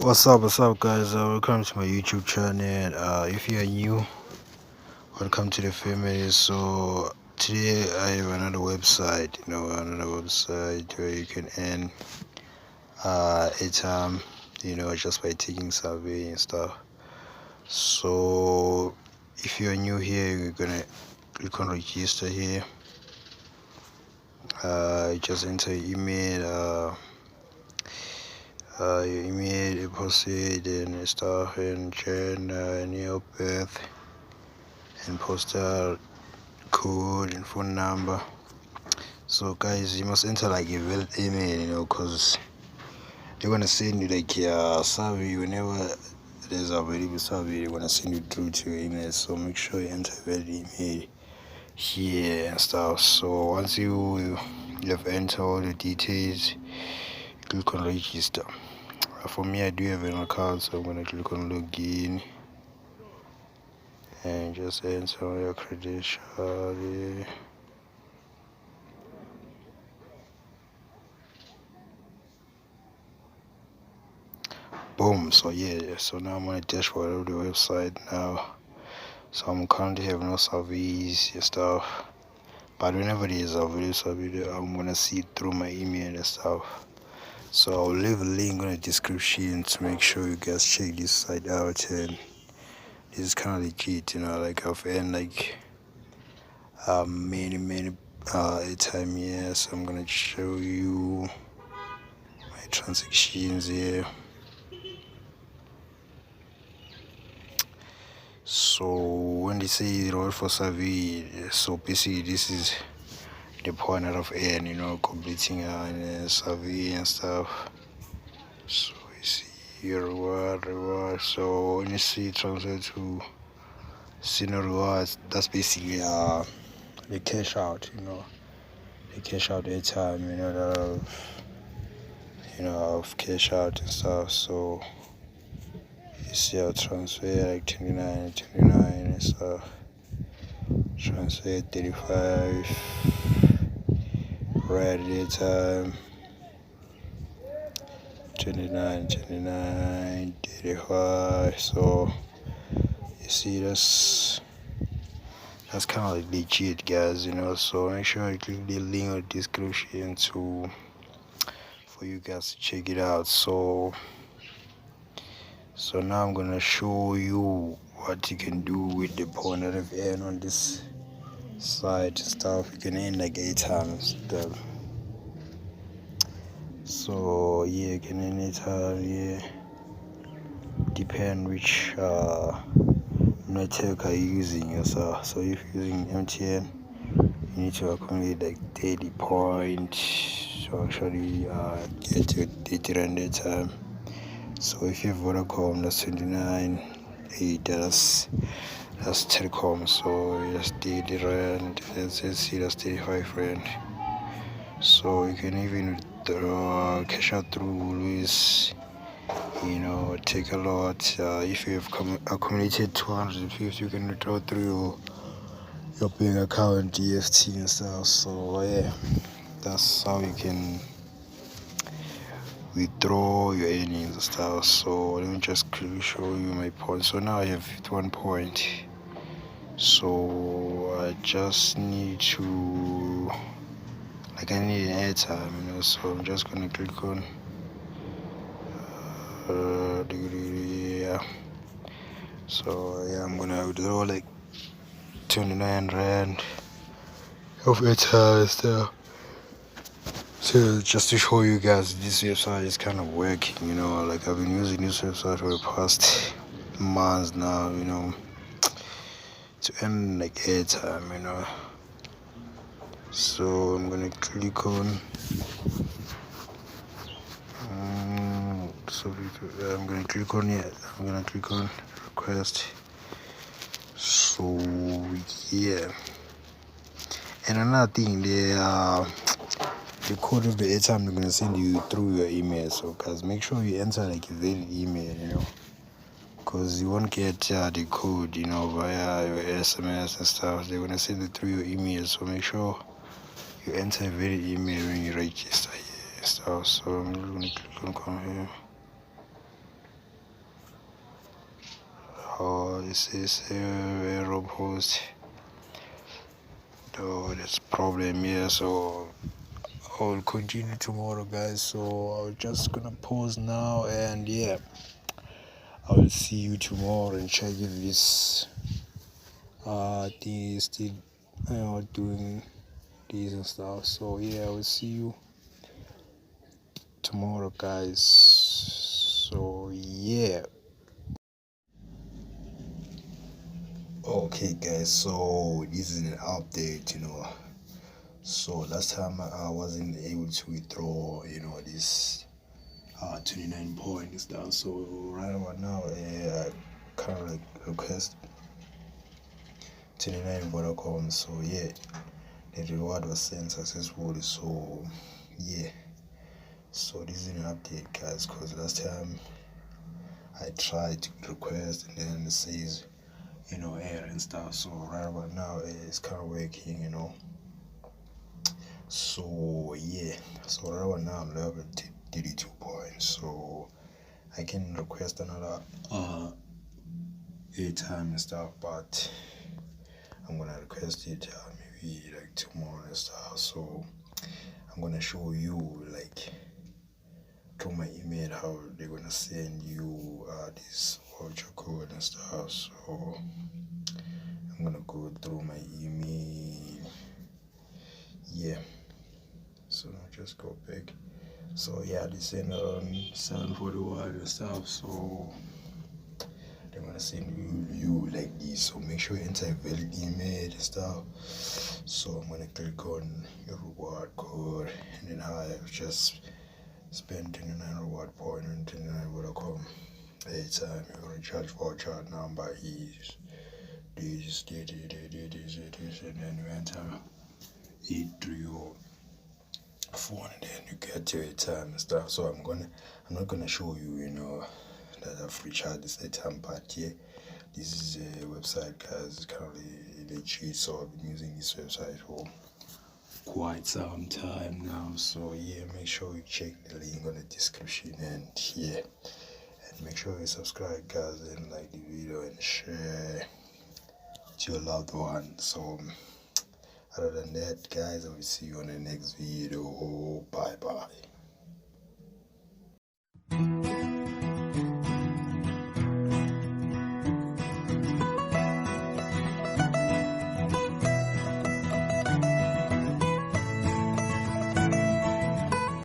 What's up, guys? Welcome to my YouTube channel. If you are new, welcome to the family. So today I have another website, where you can earn airtime, just by taking survey and stuff. So if you are new here, you're gonna click on register here. Just enter your email. Your email, your password, and stuff, and gender, and your birth, and postal code, and phone number. So, guys, you must enter like a valid email, because they're gonna send you like a survey whenever there's a available survey. They're gonna send you through to your email. So make sure you enter a valid email here and stuff. So once you have entered all the details, click on register. For me, I do have an account, so I'm gonna click on login and just enter your credentials. Boom. So now I'm on the dashboard of the website now. So I'm currently having no surveys and stuff, but whenever there is a video survey, I'm gonna see it through my email and stuff. So I'll leave a link in the description to make sure you guys check this site out. And this is kind of legit, like I've earned like many airtime here. So I'm gonna show you my transactions here. So when they say roll for survey, so basically this is the point that I've earned, completing a survey and stuff. So you see reward. So when you see transfer to senior rewards, that's basically the cash out, the cash out airtime, of cash out and stuff. So you see I'll transfer like 29 and stuff. Transfer 35 right airtime. 29, 35. So you see that's kind of like legit, guys. So make sure you click the link in the description for you guys to check it out. So now I'm gonna show you what you can do with the point that I've earned on this site and stuff. You can earn like 8 times stuff. So you can earn 8 times. Depend which network are you using. So if you're using MTN, you need to accumulate like 30 points to actually get your 30 rand time. So if you have Vodacom, that's 29. That's Telecom, so that's 30 rand. SSC, that's 35 rand. So you can even cash out through Louis, take a lot. If you have accumulated 250, you can withdraw through your bank account, EFT and stuff. So that's how you can withdraw your earnings and stuff. So let me just quickly show you my points. So now I have 51 point. So I just need to, I need an airtime, so I'm just gonna click on so I'm gonna withdraw like 29 rand of airtime and stuff. So just to show you guys, this website is kind of working, like I've been using this website for the past months now, to earn like airtime, So I'm gonna click on I'm gonna click on it. I'm gonna click on request. So and another thing, the code of the airtime they're gonna send you through your email. So guys, make sure you enter like a valid email, because you won't get the code, via your SMS and stuff. They're gonna send it through your email. So make sure you enter a valid email when you register here and stuff. So I'm gonna click on come here. Oh, this is error post. Oh, that's problem here. So I will continue tomorrow, guys. So I'm just gonna pause now, and yeah, I will see you tomorrow and check if this thing is still doing this and stuff. So yeah, I will see you tomorrow, guys. So yeah. Okay, guys, so this is an update. So last time I wasn't able to withdraw this 29 point and stuff. So right about now I kind of like request 29 Vodacom. So yeah, the reward was sent successfully. So yeah, so this is an update, guys, because last time I tried to request and then it says error and stuff. So right about now it's kind of working. So yeah, so right about now I'm level 32 points. So I can request another airtime and stuff, but I'm gonna request it maybe like tomorrow and stuff. So I'm gonna show you like through my email how they're gonna send you this voucher code and stuff. So I'm gonna go through my email. Yeah. So I'll just go back. So yeah, they send on 741 and stuff. So they're gonna send you like this. So make sure you enter a valid email and stuff. So I'm gonna click on your reward code, and then I have just spent 29 reward point and 29 Vodacom. Anytime you're gonna charge voucher number is this, and then you enter it through your phone, and then you get your time and stuff. So I'm not gonna show you that I've recharged this time, but yeah, this is a website, guys. It's currently legit, so I've been using this website for quite some time now. So yeah, make sure you check the link on the description, and yeah, and make sure you subscribe, guys, and like the video and share to your loved one. So other than that, guys, I will see you on the next video. Bye bye.